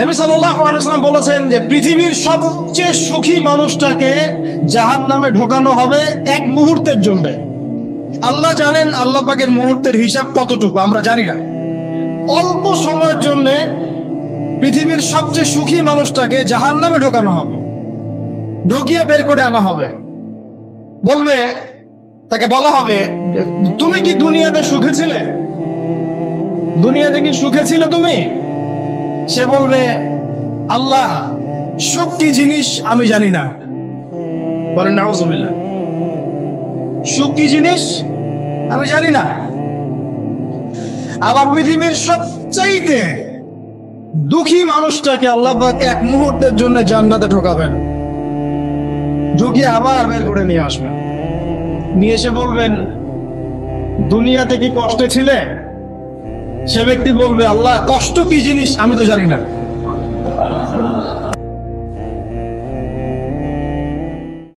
নবী সাল্লাল্লাহু আলাইহি ওয়াসাল্লাম বলেছেন যে পৃথিবীর সবচেয়ে সুখী মানুষটাকে জাহান্নামে ঢোকানো হবে এক মুহূর্তের জন্য। আল্লাহ জানেন আল্লাহ পাকের মুহূর্তের হিসাব কতটুকু আমরা জানি না। অল্প সময়ের জন্য পৃথিবীর সবচেয়ে সুখী মানুষটাকে জাহান্নামে ঢোকানো হবে, ঢুকিয়ে বের করে আনা হবে। বলবে, তাকে বলা হবে, তুমি কি দুনিয়াতে সুখে ছিলে? দুনিয়াতে কি সুখে ছিল তুমি? সে বলবে, আল্লাহ সুখ কি জিনিস আমি জানি না। বলেন নাউজুবিল্লাহ, সুখ কি জিনিস আমি জানি না। আবার পৃথিবীর সবচাইতে দুঃখী মানুষটাকে আল্লাহ পাক এক মুহূর্তের জন্য জান্নাতে ঢোকাবেন, ঢুকিয়ে আবার বের করে নিয়ে আসবেন। নিয়ে এসে বলবেন, দুনিয়াতে কি কষ্টে ছিলে? সে ব্যক্তি বলবে, আল্লাহ কষ্ট কি জিনিস আমি তো জানি না।